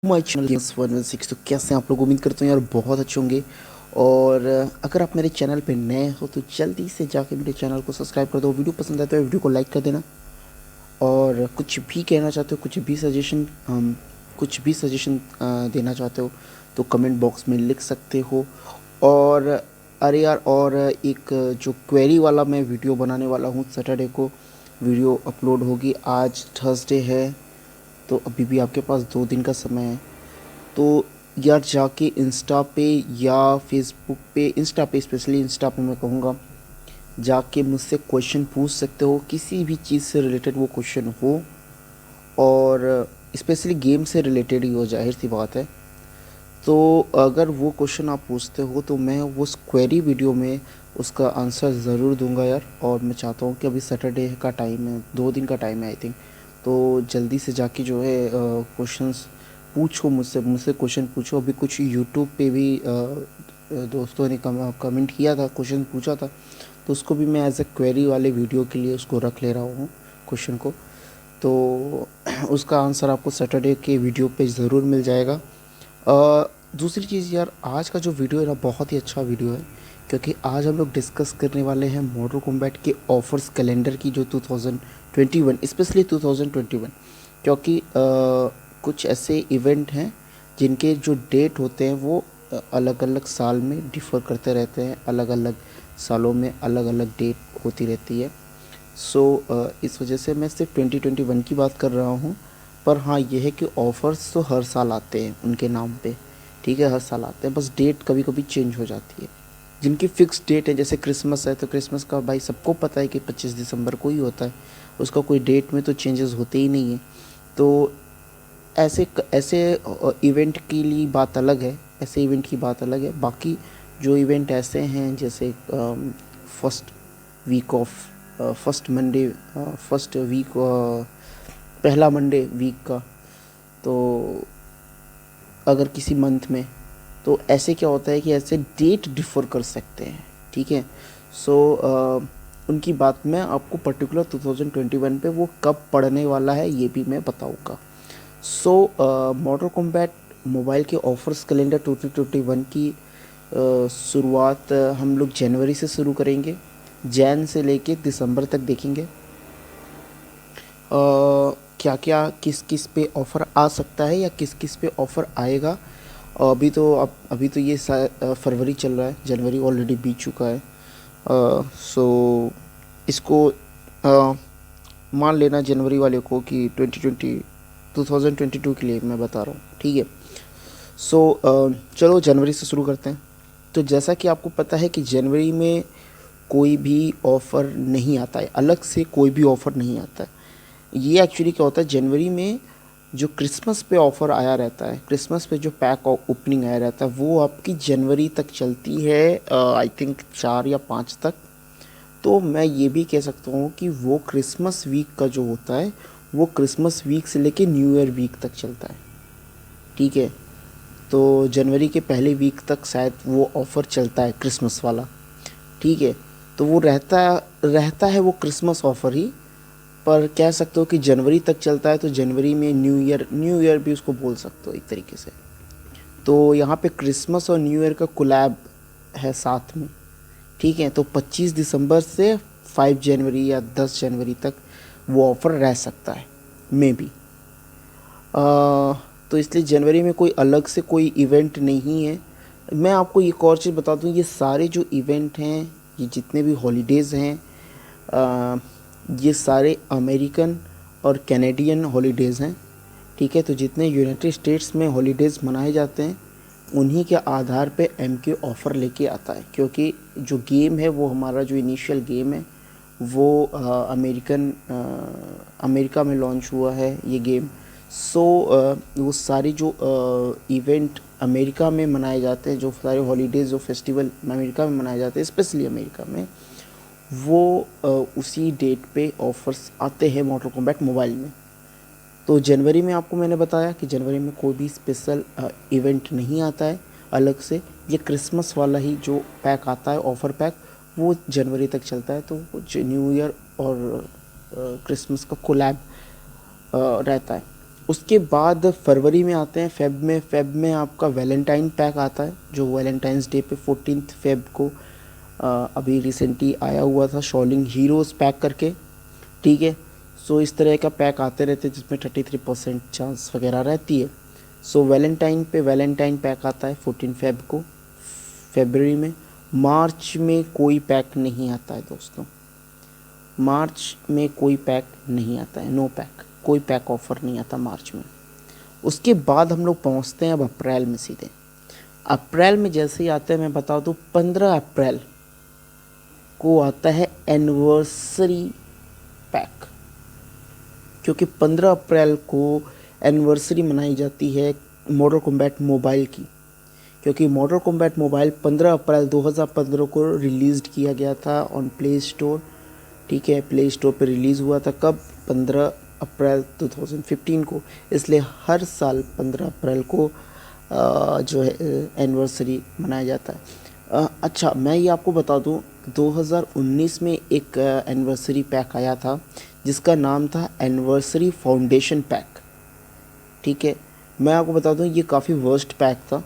My channel games 116। तो कैसे हैं आप लोग? उम्मीद करते हैं यार बहुत अच्छे होंगे। और अगर आप मेरे चैनल पे नए हो तो जल्दी से जाके मेरे चैनल को सब्सक्राइब कर दो। वीडियो पसंद आए तो वीडियो को लाइक कर देना। और कुछ भी कहना चाहते हो, कुछ भी सजेशन देना चाहते हो तो कमेंट बॉक्स में लिख सकते हो। और अरे यार, और एक जो क्वेरी वाला मैं वीडियो बनाने वाला हूँ, सैटरडे को वीडियो अपलोड होगी। आज थर्सडे है तो अभी भी आपके पास 2 दिन का समय है। तो यार जाके इंस्टा पे या फेसबुक पे, इंस्टा पे स्पेशली, इंस्टा पे मैं कहूँगा जाके मुझसे क्वेश्चन पूछ सकते हो, किसी भी चीज़ से रिलेटेड वो क्वेश्चन हो। और स्पेशली गेम से रिलेटेड ही हो, जाहिर सी बात है। तो अगर वो क्वेश्चन आप पूछते हो तो मैं उस क्वेरी वीडियो में उसका आंसर ज़रूर दूंगा यार। और मैं चाहता हूँ कि अभी सैटरडे का टाइम है, 2 दिन का टाइम है आई थिंक। तो जल्दी से जाके जो है क्वेश्चंस पूछो, मुझसे क्वेश्चन पूछो। अभी कुछ यूट्यूब पे भी दोस्तों ने कमेंट किया था, क्वेश्चन पूछा था, तो उसको भी मैं एज अ क्वेरी वाले वीडियो के लिए उसको रख ले रहा हूँ क्वेश्चन को। तो उसका आंसर आपको सैटरडे के वीडियो पे ज़रूर मिल जाएगा। दूसरी चीज़ यार, आज का जो वीडियो है ना, बहुत ही अच्छा वीडियो है, क्योंकि आज हम लोग डिस्कस करने वाले हैं मॉर्टल कॉम्बैट के ऑफर्स कैलेंडर की, जो 2021, स्पेशली 2021। क्योंकि कुछ ऐसे इवेंट हैं जिनके जो डेट होते हैं वो अलग अलग साल में डिफ़र करते रहते हैं, अलग अलग सालों में अलग अलग डेट होती रहती है। सो इस वजह से मैं सिर्फ 2021 की बात कर रहा हूँ। पर हाँ, ये है कि ऑफ़र्स तो हर साल आते हैं उनके नाम पे, ठीक है, हर साल आते हैं, बस डेट कभी कभी चेंज हो जाती है। जिनकी फ़िक्स डेट है, जैसे क्रिसमस है तो क्रिसमस का भाई सबको पता है कि 25 दिसंबर को ही होता है, उसका कोई डेट में तो चेंजेस होते ही नहीं है। तो ऐसे ऐसे इवेंट के लिए बात अलग है, ऐसे इवेंट की बात अलग है। बाकी जो इवेंट ऐसे हैं, जैसे first week of first Monday, first week, पहला मंडे वीक का, तो अगर किसी मंथ में, तो ऐसे क्या होता है कि ऐसे डेट डिफ़र कर सकते हैं, ठीक है। सो उनकी बात मैं आपको पर्टिकुलर 2021 पे वो कब पड़ने वाला है ये भी मैं बताऊंगा। सो मॉर्टल कॉम्बैट मोबाइल के ऑफर्स कैलेंडर 2021 की शुरुआत हम लोग जनवरी से शुरू करेंगे। जैन से लेके दिसंबर तक देखेंगे क्या क्या किस किस पे ऑफ़र आ सकता है या किस किस पे ऑफ़र आएगा। अभी तो ये फरवरी चल रहा है, जनवरी ऑलरेडी बीत चुका है। सो इसको मान लेना जनवरी वाले को कि 2022 के लिए मैं बता रहा हूँ, ठीक है। सो चलो जनवरी से शुरू करते हैं। तो जैसा कि आपको पता है कि जनवरी में कोई भी ऑफ़र नहीं आता है, अलग से कोई भी ऑफ़र नहीं आता है। ये एक्चुअली क्या होता है, जनवरी में जो क्रिसमस पे ऑफ़र आया रहता है, क्रिसमस पे जो पैक ओपनिंग आया रहता है, वो आपकी जनवरी तक चलती है, आई थिंक 4 या 5 तक। तो मैं ये भी कह सकता हूँ कि वो क्रिसमस वीक का जो होता है, वो क्रिसमस वीक से लेके न्यू ईयर वीक तक चलता है, ठीक है। तो जनवरी के पहले वीक तक शायद वो ऑफ़र चलता है क्रिसमस वाला, ठीक है। तो वो रहता रहता है वो क्रिसमस ऑफ़र ही, पर कह सकते हो कि जनवरी तक चलता है। तो जनवरी में न्यू ईयर भी उसको बोल सकते हो एक तरीके से। तो यहाँ पे क्रिसमस और न्यू ईयर का कोलैब है साथ में, ठीक है। तो 25 दिसंबर से 5 जनवरी या 10 जनवरी तक वो ऑफ़र रह सकता है, मे बी। तो इसलिए जनवरी में कोई अलग से कोई इवेंट नहीं है। मैं आपको एक और चीज़ बता दूँ, ये सारे जो इवेंट हैं, ये जितने भी हॉलीडेज़ हैं, ये सारे अमेरिकन और कैनेडियन हॉलीडेज़ हैं, ठीक है। तो जितने यूनाइटेड स्टेट्स में हॉलीडेज़ मनाए जाते हैं, उन्हीं के आधार पे एमके ऑफ़र लेके आता है। क्योंकि जो गेम है, वो हमारा जो इनिशियल गेम है, वो अमेरिका में लॉन्च हुआ है ये गेम। सो वो सारे जो इवेंट अमेरिका में मनाए जाते हैं, जो सारे हॉलीडेज़, जो फेस्टिवल अमेरिका में मनाए जाते हैं, स्पेशली अमेरिका में, वो उसी डेट पे ऑफ़र्स आते हैं मॉर्टल कॉम्बैट मोबाइल में। तो जनवरी में आपको मैंने बताया कि जनवरी में कोई भी स्पेशल इवेंट नहीं आता है अलग से। ये क्रिसमस वाला ही जो पैक आता है, ऑफ़र पैक, वो जनवरी तक चलता है। तो न्यू ईयर और क्रिसमस का कोलैब रहता है। उसके बाद फरवरी में आते हैं फेब में आपका वैलेंटाइन पैक आता है, जो वैलेंटाइंस डे पे 14 फेब को अभी रिसेंटली आया हुआ था, शॉलिंग हीरोज़ पैक करके। ठीक है, सो इस तरह का पैक आते रहते हैं जिसमें 33% चांस वगैरह रहती है। सो वैलेंटाइन पे वैलेंटाइन पैक आता है 14 फेब को फेबररी में। मार्च में कोई पैक नहीं आता है दोस्तों, मार्च में कोई पैक नहीं आता है, नो पैक, कोई पैक ऑफर नहीं आता मार्च में। उसके बाद हम लोग पहुंचते हैं अब अप्रैल में सीधे। अप्रैल में जैसे ही आते हैं मैं बता दूँ 15 अप्रैल को आता है एनिवर्सरी पैक, क्योंकि 15 अप्रैल को एनिवर्सरी मनाई जाती है मॉडल कॉम्बैट मोबाइल की, क्योंकि मॉडल कॉम्बैट मोबाइल 15 अप्रैल 2015 को रिलीज़ किया गया था ऑन प्ले स्टोर। ठीक है, प्ले स्टोर पर रिलीज़ हुआ था कब, 15 अप्रैल 2015 को, इसलिए हर साल 15 अप्रैल को जो है एनिवर्सरी मनाया जाता है। अच्छा, मैं ये आपको बता दूं 2019 में एक एनिवर्सरी पैक आया था जिसका नाम था एनिवर्सरी फाउंडेशन पैक। ठीक है, मैं आपको बता दूं ये काफ़ी वर्स्ट पैक था,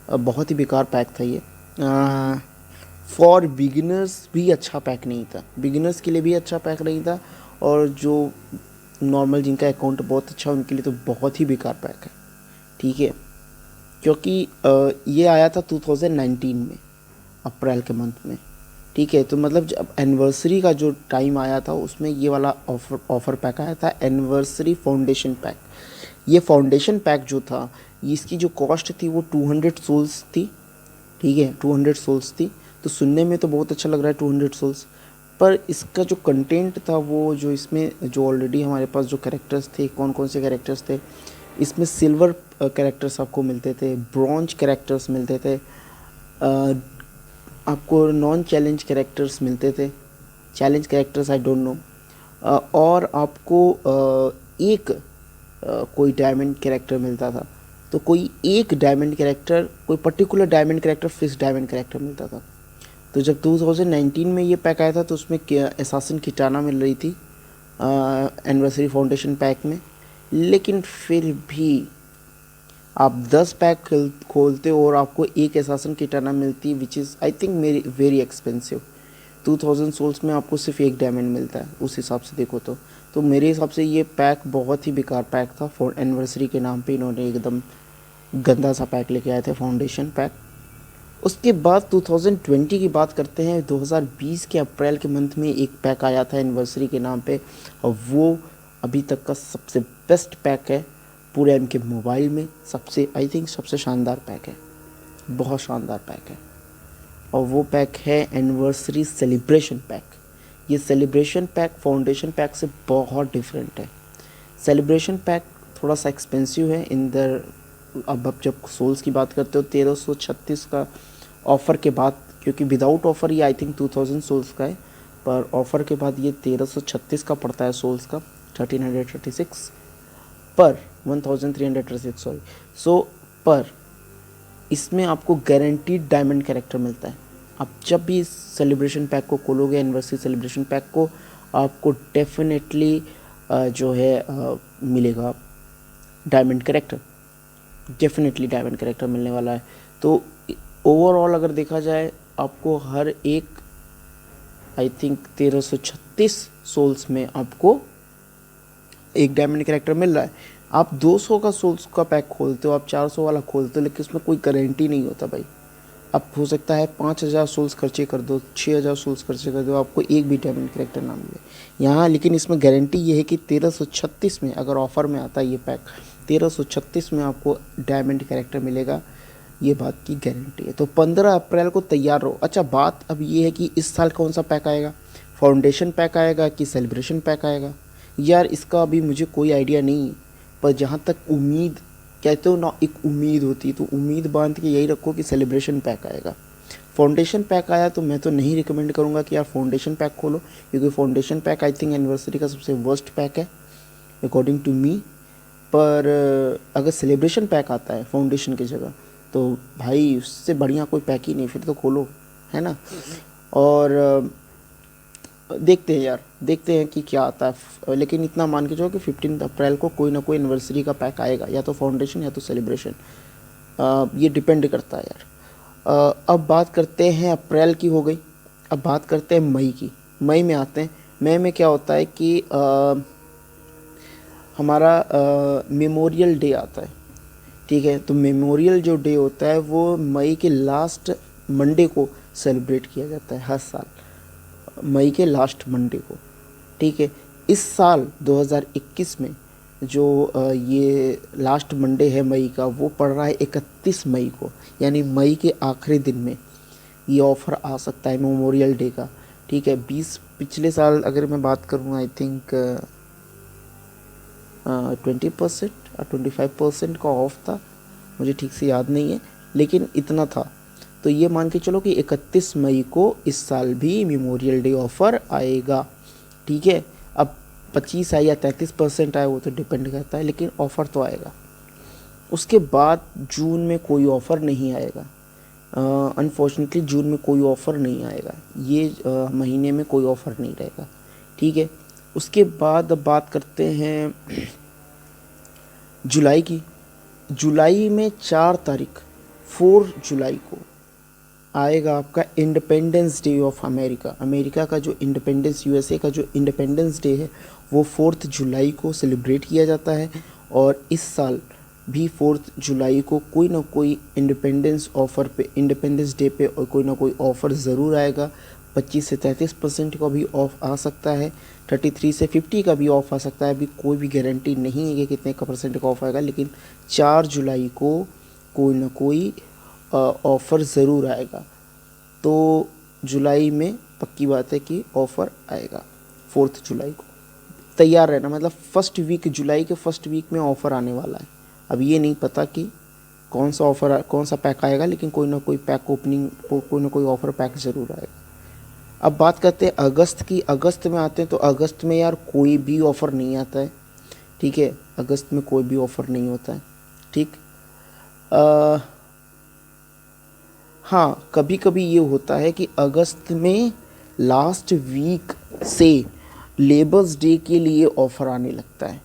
बहुत ही बेकार पैक था ये। फॉर बिगिनर्स भी अच्छा पैक नहीं था, बिगिनर्स के लिए भी अच्छा पैक नहीं था, और जो नॉर्मल जिनका अकाउंट बहुत अच्छा उनके लिए तो बहुत ही बेकार पैक है। ठीक है, क्योंकि ये आया था 2019 में अप्रैल के मंथ में। ठीक है, तो मतलब जब एनिवर्सरी का जो टाइम आया था उसमें ये वाला ऑफ़र पैक आया था, एनिवर्सरी फाउंडेशन पैक। ये फाउंडेशन पैक जो था इसकी जो कॉस्ट थी वो 200 सोल्स थी। ठीक है, 200 सोल्स थी, तो सुनने में तो बहुत अच्छा लग रहा है 200 सोल्स, पर इसका जो कंटेंट था वो जो इसमें जो ऑलरेडी हमारे पास जो कैरेक्टर्स थे, कौन कौन से कैरेक्टर्स थे इसमें, सिल्वर कैरेक्टर्स आपको मिलते थे, ब्रॉन्ज कैरेक्टर्स मिलते थे, आपको नॉन चैलेंज कैरेक्टर्स मिलते थे, challenge characters I don't know, और आपको एक कोई डायमंड कैरेक्टर मिलता था। तो कोई एक डायमंड कैरेक्टर, कोई particular diamond character, fix diamond character मिलता था। तो जब 2019 में ये पैक आया था तो उसमें एसासिन किटाना मिल रही थी एनिवर्सरी फाउंडेशन पैक में, लेकिन फिर भी आप 10 पैक खोलते हो और आपको एक एसासिन किटाना मिलती है, which is I think very expensive. 2000 souls में आपको सिर्फ एक डायमंड मिलता है उस हिसाब से देखो तो मेरे हिसाब से ये पैक बहुत ही बेकार पैक था। फॉर एनिवर्सरी के नाम पे इन्होंने एकदम गंदा सा पैक लेके आए थे, फाउंडेशन पैक। उसके बाद 2020 की बात करते हैं, 2020 के अप्रैल के मंथ में एक पैक आया था एनिवर्सरी के नाम पे, और वो अभी तक का सबसे बेस्ट पैक है पूरे एम के मोबाइल में, सबसे आई थिंक सबसे शानदार पैक है, बहुत शानदार पैक है, और वो पैक है एनिवर्सरी सेलिब्रेशन पैक। ये सेलिब्रेशन पैक फाउंडेशन पैक से बहुत डिफरेंट है। सेलिब्रेशन पैक थोड़ा सा एक्सपेंसिव है इन द, अब जब सोल्स की बात करते हो 1336 का ऑफ़र के बाद, क्योंकि विदाउट ऑफ़र ये आई थिंक 2000 सोल्स का है, पर ऑफ़र के बाद ये 1336 का पड़ता है सोल्स का, 1336 पर 1336 सॉरी। सो पर इसमें आपको गारंटीड डायमंड कैरेक्टर मिलता है। आप जब भी इस सेलिब्रेशन पैक को खोलोगे, एनिवर्सरी सेलिब्रेशन पैक को, आपको डेफिनेटली जो है मिलेगा diamond character, definitely diamond character मिलने वाला है। तो ओवरऑल अगर देखा जाए आपको हर एक आई थिंक 1336 सोल्स में आपको एक डायमंड कैरेक्टर मिल रहा है। आप 200 का सोल्स का पैक खोलते हो, आप 400 वाला खोलते हो, लेकिन उसमें कोई गारंटी नहीं होता भाई। अब हो सकता है 5000 सोल्स खर्चे कर दो, 6000 सोल्स खर्चे कर दो, आपको एक भी डायमंड कैरेक्टर ना मिले यहाँ। लेकिन इसमें गारंटी ये है कि 1336 में अगर ऑफ़र में आता है ये पैक, 1336 में आपको डायमंड कैरेक्टर मिलेगा, ये बात की गारंटी है। तो 15 अप्रैल को तैयार रहो। अच्छा, बात अब ये है कि इस साल कौन सा पैक आएगा, फाउंडेशन पैक आएगा कि सेलिब्रेशन पैक आएगा, यार इसका अभी मुझे कोई आइडिया नहीं है। पर जहाँ तक उम्मीद, कहते हो ना एक उम्मीद होती है, तो उम्मीद बांध के यही रखो कि सेलिब्रेशन पैक आएगा। फाउंडेशन पैक आया तो मैं तो नहीं रिकमेंड करूँगा कि यार फाउंडेशन पैक खोलो, क्योंकि foundation pack I think anniversary का सबसे वर्स्ट पैक है अकॉर्डिंग टू मी। पर अगर सेलिब्रेशन पैक आता है फाउंडेशन की जगह, तो भाई उससे बढ़िया कोई पैक ही नहीं, फिर तो खोलो, है ना। और देखते हैं यार, देखते हैं कि क्या आता है। लेकिन इतना मान के चलो कि 15 अप्रैल को कोई ना कोई एनिवर्सरी का पैक आएगा, या तो फाउंडेशन या तो सेलिब्रेशन। ये डिपेंड करता है यार। अब बात करते हैं, अप्रैल की हो गई, अब बात करते हैं मई की। मई में आते हैं। मई में क्या होता है कि हमारा मेमोरियल डे आता है। ठीक है, तो मेमोरियल जो डे होता है वो मई के लास्ट मंडे को सेलिब्रेट किया जाता है हर साल, मई के लास्ट मंडे को। ठीक है, इस साल 2021 में जो ये लास्ट मंडे है मई का, वो पड़ रहा है 31 मई को, यानी मई के आखिरी दिन में ये ऑफ़र आ सकता है मेमोरियल डे का। ठीक है, 20 पिछले साल अगर मैं बात करूँ, आई थिंक 20% और 25% का ऑफ था, मुझे ठीक से याद नहीं है, लेकिन इतना था। तो ये मान के चलो कि 31 मई को इस साल भी मेमोरियल डे ऑफ़र आएगा। ठीक है, अब 25 आए या 33% आए वो तो डिपेंड करता है, लेकिन ऑफ़र तो आएगा। उसके बाद जून में कोई ऑफ़र नहीं आएगा। अनफॉर्चुनेटली जून में कोई ऑफ़र नहीं आएगा, ये महीने में कोई ऑफ़र नहीं रहेगा। ठीक है, उसके बाद अब बात करते हैं जुलाई की। जुलाई में 4 तारीख 4 जुलाई को आएगा आपका independence day of America. America का जो इंडिपेंडेंस, यूएसए का जो इंडिपेंडेंस डे है वो 4 जुलाई को सेलिब्रेट किया जाता है। और इस साल भी 4 जुलाई को कोई ना कोई इंडिपेंडेंस ऑफ़र पे, इंडिपेंडेंस डे पे और कोई ना कोई ऑफ़र ज़रूर आएगा। 25 से 33% का भी ऑफ आ सकता है, 33 से 50 का भी ऑफ आ सकता है। अभी कोई भी गारंटी नहीं है कि कितने का परसेंट का ऑफ आएगा, लेकिन 4 जुलाई को कोई ना कोई ऑफ़र ज़रूर आएगा। तो जुलाई में पक्की बात है कि ऑफ़र आएगा 4 जुलाई को। तैयार रहना, मतलब फर्स्ट वीक, जुलाई के फर्स्ट वीक में ऑफ़र आने वाला है। अब ये नहीं पता कि कौन सा ऑफ़र, कौन सा पैक आएगा, लेकिन कोई ना कोई पैक ओपनिंग, कोई ना कोई ऑफ़र पैक ज़रूर आएगा। अब बात करते हैं अगस्त की। अगस्त में आते हैं तो अगस्त में यार कोई भी ऑफ़र नहीं आता है। ठीक है, अगस्त में कोई भी ऑफ़र नहीं होता है। ठीक, हाँ, कभी कभी ये होता है कि अगस्त में लास्ट वीक से लेबर्स डे के लिए ऑफ़र आने लगता है,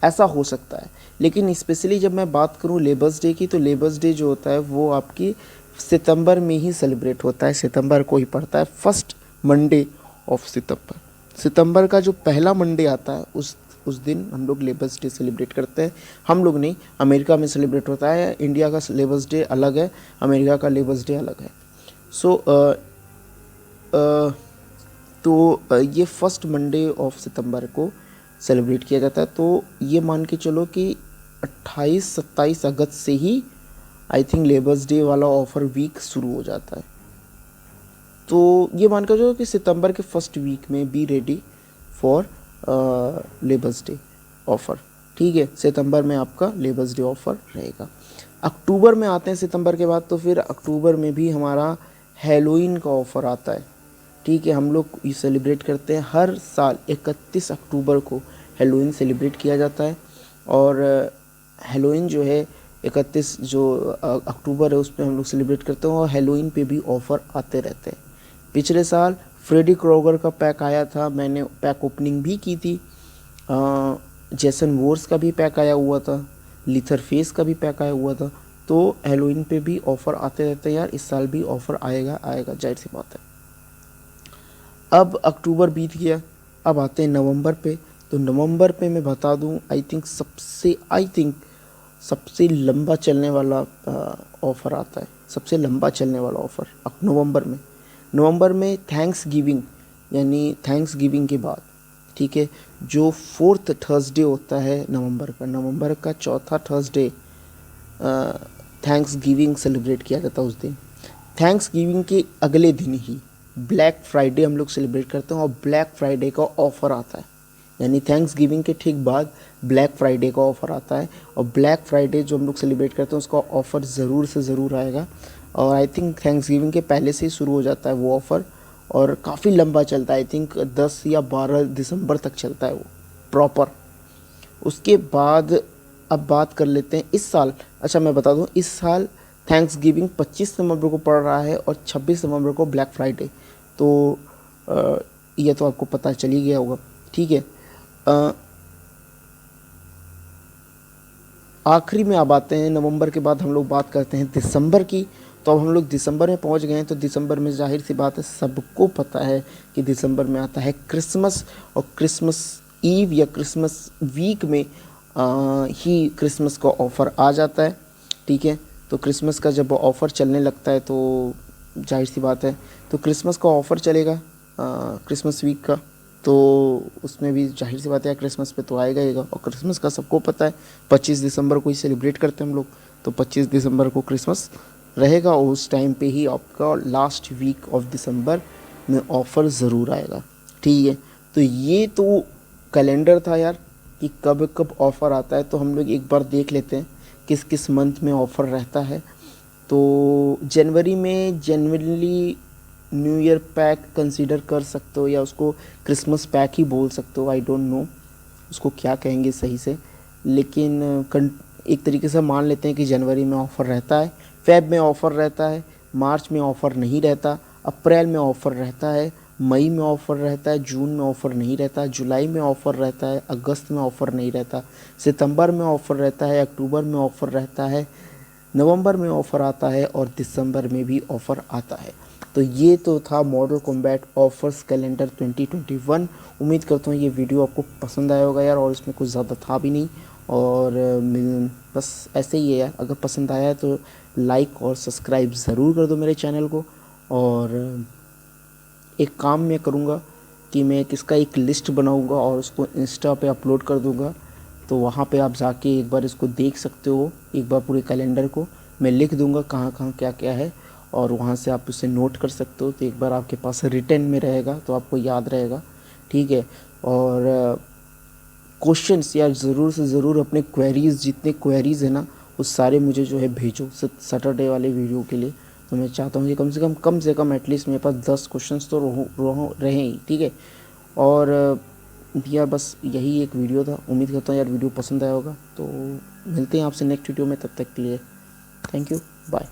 ऐसा हो सकता है। लेकिन स्पेशली जब मैं बात करूँ लेबर्स डे की, तो लेबर्स डे जो होता है वो आपकी सितंबर में ही सेलिब्रेट होता है। सितंबर को ही पड़ता है, फर्स्ट मंडे ऑफ सितंबर। सितंबर का जो पहला मंडे आता है उस दिन हम लोग लेबर्स डे सेलिब्रेट करते हैं। हम लोग नहीं, अमेरिका में सेलिब्रेट होता है। इंडिया का लेबर्स डे अलग है, अमेरिका का लेबर्स डे अलग है। ये फर्स्ट मंडे ऑफ सितंबर को सेलिब्रेट किया जाता है। तो ये मान के चलो कि 28-27 अगस्त से ही आई थिंक लेबर्स डे वाला ऑफ़र वीक शुरू हो जाता है। तो ये मान कर चलो कि सितंबर के फर्स्ट वीक में be ready for labours day offer. ठीक है, सितंबर में आपका लेबर्स डे ऑफ़र रहेगा। अक्टूबर में आते हैं सितंबर के बाद, तो फिर अक्टूबर में भी हमारा हैलोवीन का ऑफ़र आता है। ठीक है, हम लोग ये सेलिब्रेट करते हैं हर साल 31 अक्टूबर को हैलोवीन सेलिब्रेट किया जाता है। और हैलोवीन जो है 31 जो अक्टूबर है उस पर हम लोग सेलिब्रेट करते हैं, और हैलोवीन पे भी ऑफ़र आते रहते हैं। पिछले साल फ्रेडी क्रोगर का पैक आया था, मैंने पैक ओपनिंग भी की थी। जेसन वोर्स का भी पैक आया हुआ था, लीथर फेस का भी पैक आया हुआ था। तो हैलोवीन पे भी ऑफ़र आते रहते हैं यार, इस साल भी ऑफ़र आएगा, जाहिर सी बात है। अब अक्टूबर बीत गया, अब आते हैं नवंबर पे। तो नवंबर पे मैं बता दूं, आई थिंक सबसे लंबा चलने वाला ऑफ़र आता है, सबसे लंबा चलने वाला ऑफ़र अब नवंबर में थैंक्स गिविंग, यानी थैंक्स गिविंग के बाद, ठीक है, जो 4th थर्सडे होता है नवंबर का चौथा थर्सडे थैंक्स गिविंग सेलिब्रेट किया जाता है उस दिन। थैंक्स गिविंग के अगले दिन ही ब्लैक फ्राइडे हम लोग सेलिब्रेट करते हैं, और ब्लैक फ्राइडे का ऑफ़र आता है, यानी थैंक्स गिविंग के ठीक बाद ब्लैक फ्राइडे का ऑफ़र आता है। और ब्लैक फ्राइडे जो हम लोग सेलिब्रेट करते हैं उसका ऑफ़र ज़रूर से ज़रूर आएगा, और आई थिंक थैंक्स गिविंग के पहले से ही शुरू हो जाता है वो ऑफ़र, और काफ़ी लंबा चलता है, आई थिंक 10 या 12 दिसंबर तक चलता है वो प्रॉपर। उसके बाद अब बात कर लेते हैं इस साल। अच्छा, मैं बता दूं, इस साल थैंक्स गिविंग 25 नवंबर को पड़ रहा है और 26 नवंबर को ब्लैक फ्राइडे। तो ये तो आपको पता चल ही गया होगा, ठीक है। अ, आखिरी में अब आते हैं, नवंबर के बाद हम लोग बात करते हैं दिसंबर की। तो अब हम लोग दिसंबर में पहुंच गए हैं। तो दिसंबर में जाहिर सी बात है, सबको पता है कि दिसंबर में आता है क्रिसमस, और क्रिसमस ईव या क्रिसमस वीक में ही क्रिसमस का ऑफ़र आ जाता है, ठीक है। तो क्रिसमस का जब ऑफ़र चलने लगता है तो जाहिर सी बात है, तो क्रिसमस का ऑफ़र चलेगा क्रिसमस वीक का। तो उसमें भी जाहिर सी बात है क्रिसमस पे तो आएगा ही। और क्रिसमस का सबको पता है 25 दिसंबर को ही सेलिब्रेट करते हैं हम लोग। तो 25 दिसंबर को क्रिसमस रहेगा, और उस टाइम पे ही आपका लास्ट वीक ऑफ दिसंबर में ऑफ़र ज़रूर आएगा, ठीक है। तो ये तो कैलेंडर था यार कि कब कब ऑफ़र आता है। तो हम लोग एक बार देख लेते हैं किस किस मंथ में ऑफ़र रहता है। तो जनवरी में generally new year pack consider कर सकते हो, या उसको क्रिसमस पैक ही बोल सकते हो, आई डोंट नो उसको क्या कहेंगे सही से। लेकिन एक तरीके से मान लेते हैं कि जनवरी में ऑफ़र रहता है, फेब में ऑफ़र रहता है, मार्च में ऑफ़र नहीं रहता, अप्रैल में ऑफ़र रहता है, मई में ऑफ़र रहता है, जून में ऑफ़र नहीं रहता, जुलाई में ऑफ़र रहता है, अगस्त में ऑफ़र नहीं रहता, सितंबर में ऑफ़र रहता है, अक्टूबर में ऑफ़र रहता है, नवंबर में ऑफ़र आता है, और दिसंबर में भी ऑफ़र आता है। तो ये तो था मॉडल कॉम्बैट ऑफर्स कैलेंडर 2021। उम्मीद करता हूँ ये वीडियो आपको पसंद आया होगा यार, और इसमें कुछ ज़्यादा था भी नहीं। और बस ऐसे ही है यार, अगर पसंद आया है तो लाइक और सब्सक्राइब ज़रूर कर दो मेरे चैनल को। और एक काम मैं करूँगा कि मैं किसका एक लिस्ट बनाऊँगा और उसको इंस्टा पे अपलोड कर दूँगा। तो वहाँ पे आप जाके एक बार इसको देख सकते हो, एक बार पूरे कैलेंडर को मैं लिख दूँगा कहाँ कहाँ क्या क्या है, और वहाँ से आप उसे नोट कर सकते हो। तो एक बार आपके पास रिटन में रहेगा तो आपको याद रहेगा, ठीक है। और क्वेश्चंस यार ज़रूर से ज़रूर अपने क्वेरीज़, जितने क्वेरीज़ है ना वो सारे मुझे जो है भेजो सैटरडे वाले वीडियो के लिए। तो मैं चाहता हूँ कि कम से कम एटलीस्ट मेरे पास 10 क्वेश्चंस तो रहें ही, ठीक है। और यार बस यही एक वीडियो था। उम्मीद करता हूँ यार वीडियो पसंद आया होगा। तो मिलते हैं आपसे नेक्स्ट वीडियो में, तब तक के लिए थैंक यू, बाय।